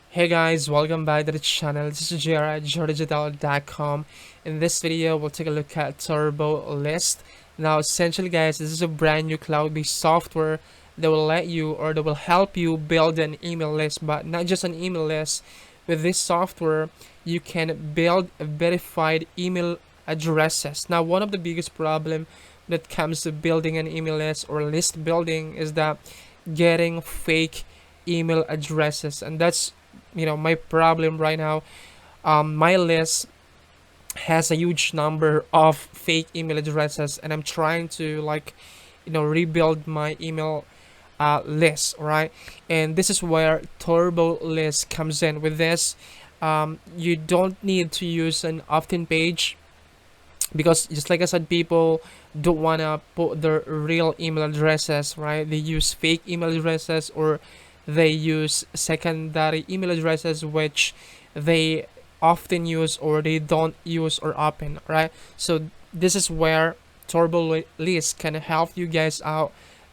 Hey guys, welcome back to the channel. This is JR at JRDigital.com. In this video, we'll take a look at TurboLists. Now, essentially guys, this is a brand new cloud-based software that will let you, or that will help you build an email list, but not just an email list. With this software, you can build verified email addresses. Now, one of the biggest problem that comes to building an email list or list building is that getting fake email addresses, and that's my problem right now. My list has a huge number of fake email addresses, and I'm trying to rebuild my email list, right? And this is where TurboLists comes in. With this, you don't need to use an opt-in page, because just like I said, people don't want to put their real email addresses, right? They use fake email addresses, or they use secondary email addresses which they often use or they don't use or open, right? So this is where TurboLists can help you guys out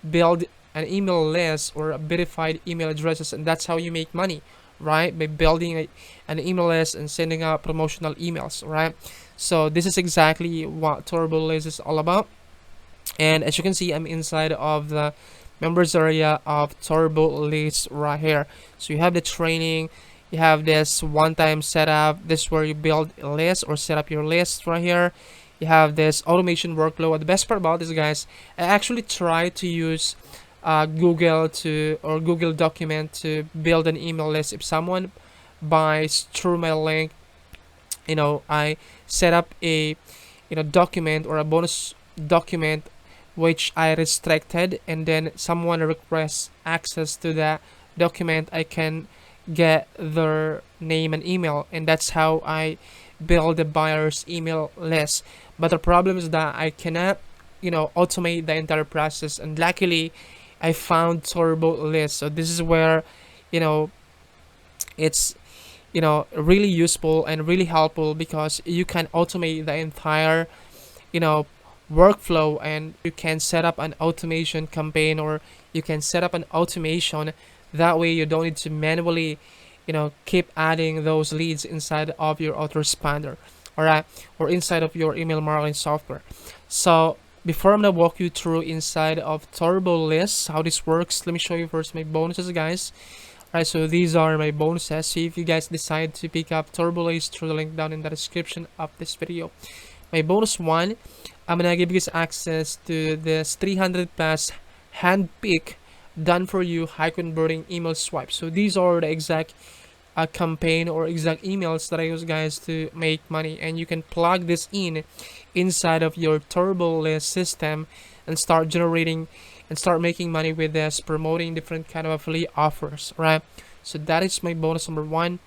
build an email list or a verified email addresses, and that's how you make money, right? By building an email list and sending out promotional emails, right? So this is exactly what TurboLists is all about. And as you can see, I'm inside of the members area of TurboLists right here. So you have the training, you have this one-time setup. This is where you build a list or set up your list right here. You have this automation workflow. The best part about this, guys, I actually try to use Google document to build an email list. If someone buys through my link, I set up a document or a bonus document which I restricted, and then someone requests access to that document, I can get their name and email, and that's how I build the buyer's email list. But the problem is that I cannot automate the entire process, and luckily I found TurboLists. So this is where it's really useful and really helpful, because you can automate the entire workflow, and you can set up an automation campaign, or you can set up an automation. That way you don't need to manually keep adding those leads inside of your autoresponder, all right, or inside of your email marketing software. So before I'm gonna walk you through inside of TurboLists how this works, let me show you first my bonuses, guys. All right, so these are my bonuses. So if you guys decide to pick up TurboLists through the link down in the description of this video, my bonus one, I'm gonna give you guys access to this 300 plus hand-pick done for you high converting email swipes. So these are the exact campaign or exact emails that I use, guys, to make money, and you can plug this inside of your TurboLists system and start generating and start making money with this, promoting different kind of affiliate offers, right? So that is my bonus number one.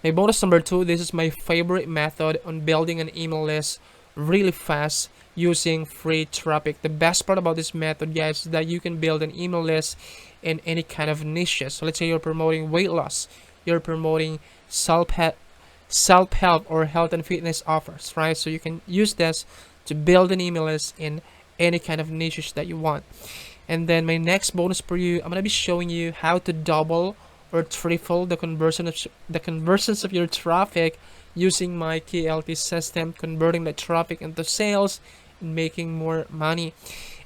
My bonus number two, this is my favorite method on building an email list really fast using free traffic. The best part about this method, guys, is that you can build an email list in any kind of niches. So let's say you're promoting weight loss, you're promoting self-help or health and fitness offers, right? So you can use this to build an email list in any kind of niches that you want. And then my next bonus for you, I'm gonna be showing you how to double or triple the conversions of your traffic using my KLT system, converting the traffic into sales and making more money.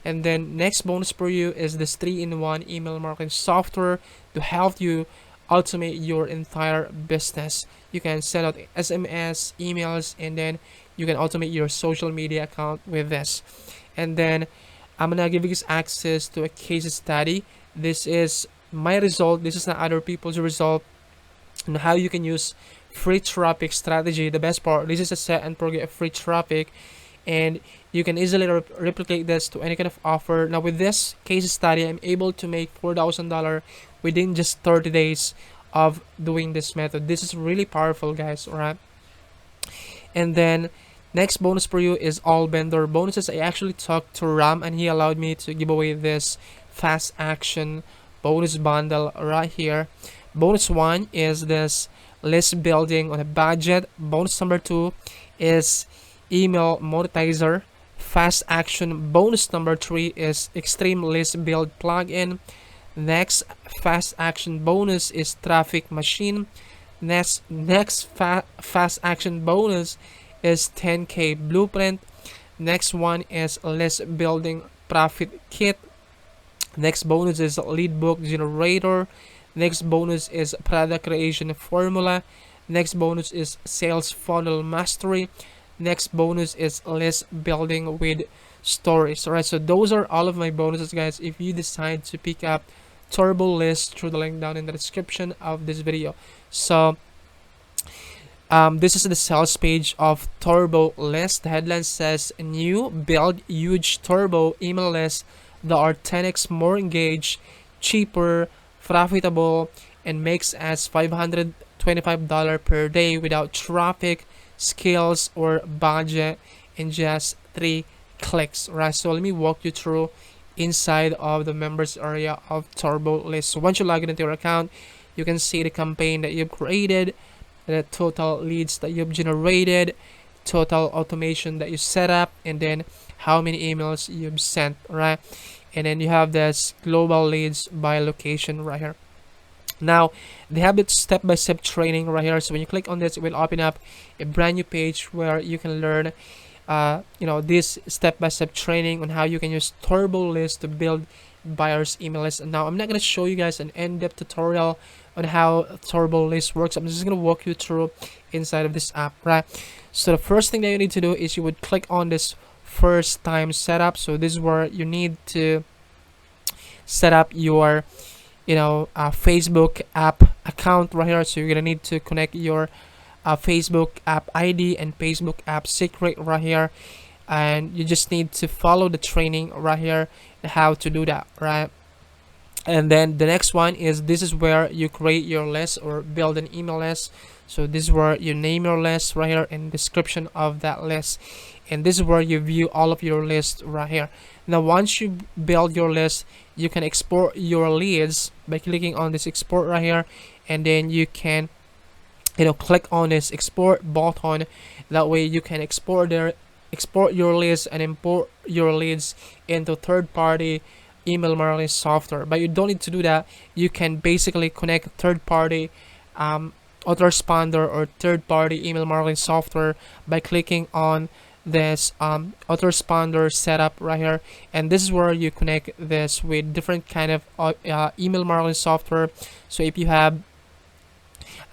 And then next bonus for you is this 3-in-1 email marketing software to help you automate your entire business. You can send out SMS, emails, and then you can automate your social media account with this. And then I'm gonna give you guys access to a case study. This is my result, this is not other people's result, and how you can use free traffic strategy. The best part, this is a set and forget free traffic, and you can easily replicate this to any kind of offer. Now with this case study, I'm able to make $4,000 within just 30 days of doing this method. This is really powerful, guys, all right? And then next bonus for you is all vendor bonuses. I actually talked to Ram, and he allowed me to give away this fast action bonus bundle right here. Bonus one is this list building on a budget. Bonus number two is email monetizer fast action. Bonus number three is extreme list build plugin. Next fast action bonus is traffic machine. Next fast action bonus is 10K blueprint. Next one is list building profit kit. Next bonus is lead book generator. Next bonus is product creation formula. Next bonus is sales funnel mastery. Next bonus is list building with stories. Alright, so those are all of my bonuses, guys, if you decide to pick up TurboLists through the link down in the description of this video. So this is the sales page of TurboLists. The headline says, new build huge turbo email list that are 10x more engaged, cheaper, profitable, and makes us $525 per day without traffic, skills, or budget in just 3 clicks. Right, so let me walk you through inside of the members area of TurboLists. So once you log into your account, you can see the campaign that you've created, the total leads that you've generated, total automation that you set up, and then how many emails you've sent, right? And then you have this global leads by location right here. Now they have this step-by-step training right here. So when you click on this, it will open up a brand new page where you can learn this step-by-step training on how you can use TurboLists to build buyers email list. And now I'm not going to show you guys an in-depth tutorial on how TurboLists works. I'm just going to walk you through inside of this app, right? So the first thing that you need to do is you would click on this first time setup. So this is where you need to set up your Facebook app account right here. So you're gonna need to connect your Facebook app ID and Facebook app secret right here, and you just need to follow the training right here how to do that, right? And then the next one is, this is where you create your list or build an email list. So this is where you name your list right here and description of that list, and this is where you view all of your list right here. Now once you build your list, you can export your leads by clicking on this export right here, and then you can click on this export button. That way you can export your leads and import your leads into third-party email marketing software. But you don't need to do that. You can basically connect third-party autoresponder or third-party email marketing software by clicking on this autoresponder setup right here, and this is where you connect this with different kind of email marketing software. So if you have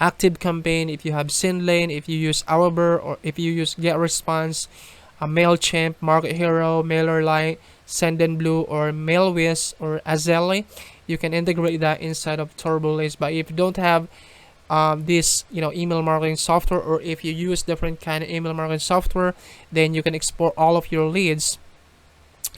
Active Campaign, if you have Sendlane, if you use Hourber, or if you use GetResponse, MailChimp, Market Hero, MailerLite, Sendinblue, or MailWhiz, or Azelle, you can integrate that inside of TurboLists. But if you don't have this email marketing software, or if you use different kind of email marketing software, then you can export all of your leads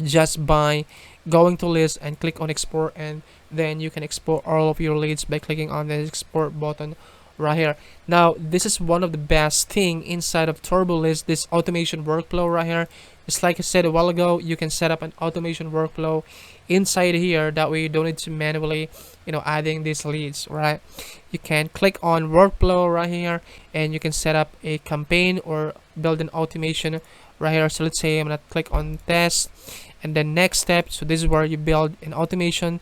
just by going to list and click on export, and then you can export all of your leads by clicking on the export button right here. Now this is one of the best thing inside of TurboLists, this automation workflow right here. Just like I said a while ago, you can set up an automation workflow inside here. That way you don't need to manually adding these leads, right? You can click on workflow right here, and you can set up a campaign or build an automation right here. So let's say I'm gonna click on test, and then next step. So this is where you build an automation.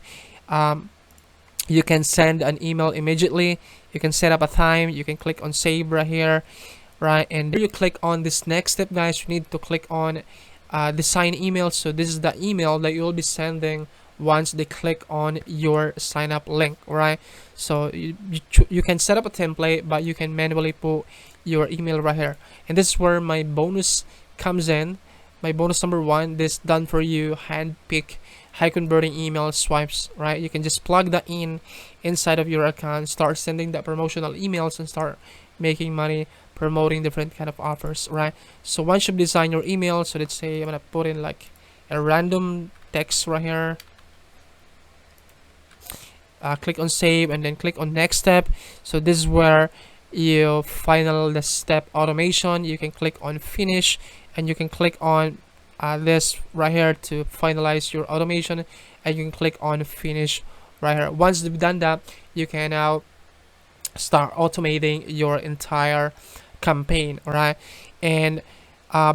You can send an email immediately. You can set up a time. You can click on save right here, right? And then you click on this next step, guys. You need to click on design email. So this is the email that you'll be sending once they click on your sign up link, right? So you can set up a template, but you can manually put your email right here. And this is where my bonus comes in. My bonus number 1, this done for you hand pick high converting email swipes, right? You can just plug that in inside of your account, start sending that promotional emails, and start making money promoting different kind of offers, right? So once you've designed your email, so let's say I'm gonna put in like a random text right here, click on save, and then click on next step. So this is where you final the step automation. You can click on finish, and you can click on this right here to finalize your automation, and you can click on finish right here. Once you've done that, you can now start automating your entire campaign, all right? And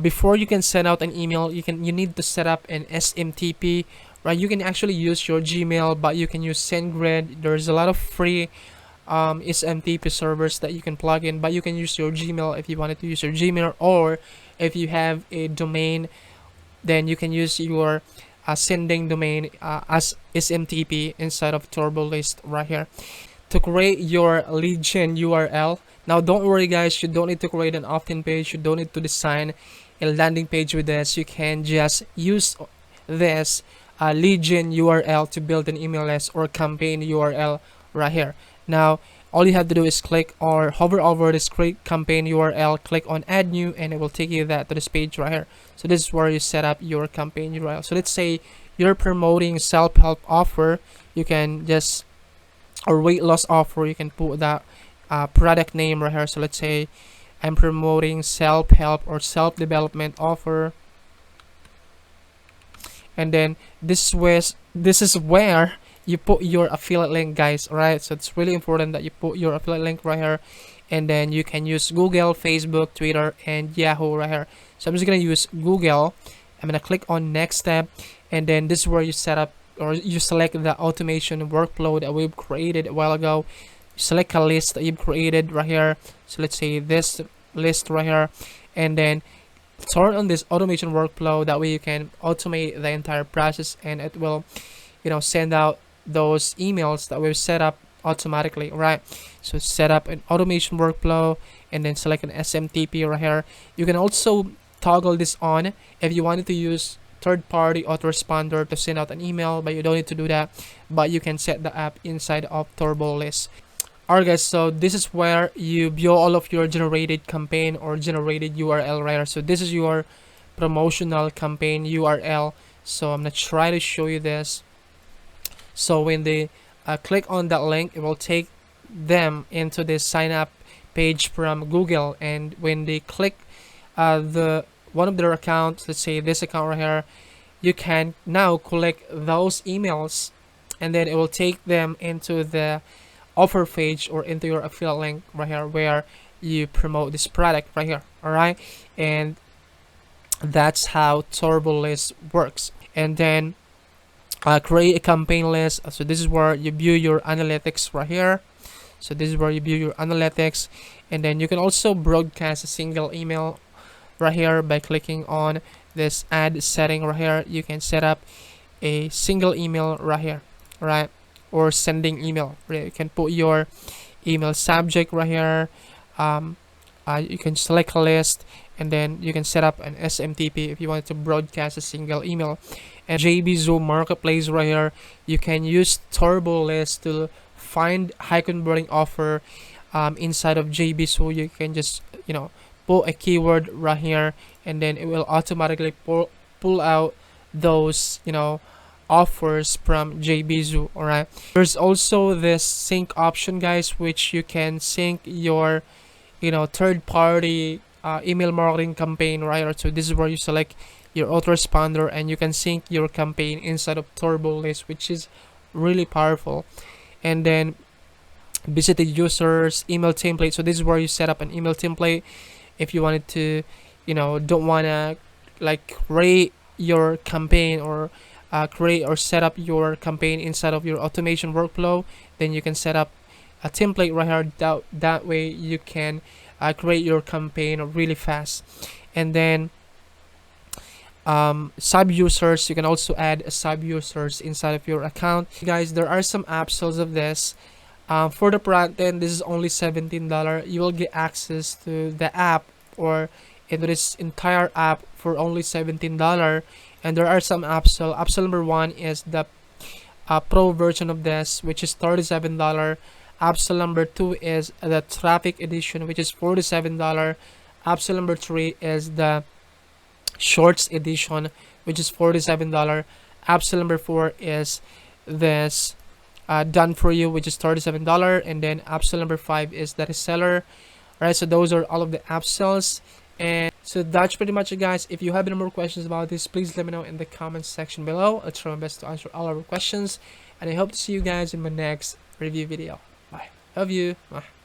before you can send out an email, you need to set up an SMTP right? You can actually use your Gmail, but you can use SendGrid. There's a lot of free SMTP servers that you can plug in, but you can use your Gmail if you wanted to use your Gmail, or if you have a domain, then you can use your sending domain as SMTP inside of TurboList right here to create your lead gen URL. Now don't worry guys, you don't need to create an opt-in page, you don't need to design a landing page with this. You can just use this lead gen URL to build an email list or campaign URL right here. Now all you have to do is click or hover over this create campaign URL, click on add new, and it will take you to this page right here. So this is where you set up your campaign URL. So let's say you're promoting self-help offer, you can just, or weight loss offer, you can put that product name right here. So let's say I'm promoting self-help or self-development offer, and then this is where you put your affiliate link, guys. All right, so it's really important that you put your affiliate link right here, and then you can use Google, Facebook, Twitter, and Yahoo right here. So I'm just gonna use Google. I'm gonna click on next step, and then this is where you set up or you select the automation workflow that we've created a while ago. You select a list that you've created right here. So let's say this list right here, and then turn on this automation workflow. That way you can automate the entire process, and it will, send out those emails that we've set up automatically, right? So set up an automation workflow, and then select an SMTP right here. You can also toggle this on if you wanted to use third-party autoresponder to send out an email, but you don't need to do that, but you can set the app inside of TurboLists. Alright guys, so this is where you view all of your generated campaign or generated URL right here. So this is your promotional campaign URL. So I'm gonna try to show you this. So when they click on that link, it will take them into this sign up page from Google, and when they click one of their accounts, let's say this account right here, you can now collect those emails, and then it will take them into the offer page or into your affiliate link right here where you promote this product right here. All right, and that's how TurboLists works. And then create a campaign list. So this is where you view your analytics right here. So this is where you view your analytics, and then you can also broadcast a single email right here by clicking on this add setting right here. You can set up a single email right here, right? Or sending email. Right? You can put your email subject right here. You can select a list, and then you can set up an SMTP if you want to broadcast a single email. And JBZoo marketplace right here, you can use TurboLists to find high converting offer inside of JBZoo. You can just put a keyword right here, and then it will automatically pull out those offers from JBZoo. All right, there's also this sync option, guys, which you can sync your third-party email marketing campaign right here. So this is where you select your autoresponder, and you can sync your campaign inside of TurboLists, which is really powerful. And then visited users email template. So this is where you set up an email template if you wanted to don't want to create your campaign or create or set up your campaign inside of your automation workflow. Then you can set up a template right here. That way you can create your campaign really fast. And then sub users, you can also add sub users inside of your account. Guys, there are some upsells of this. For the front end, this is only $17. You will get access to the app or into this entire app for only $17. And there are some upsell. Upsell number one is the pro version of this, which is $37. Upsell number two is the traffic edition, which is $47. Upsell number three is the shorts edition, which is $47. Upsell number four is this done for you, which is $37. And then upsell number five is the reseller. All right, so those are all of the upsells. And so that's pretty much it, guys. If you have any more questions about this, please let me know in the comments section below. I'll try my best to answer all of your questions, and I hope to see you guys in my next review video. Bye. Love you. Bye.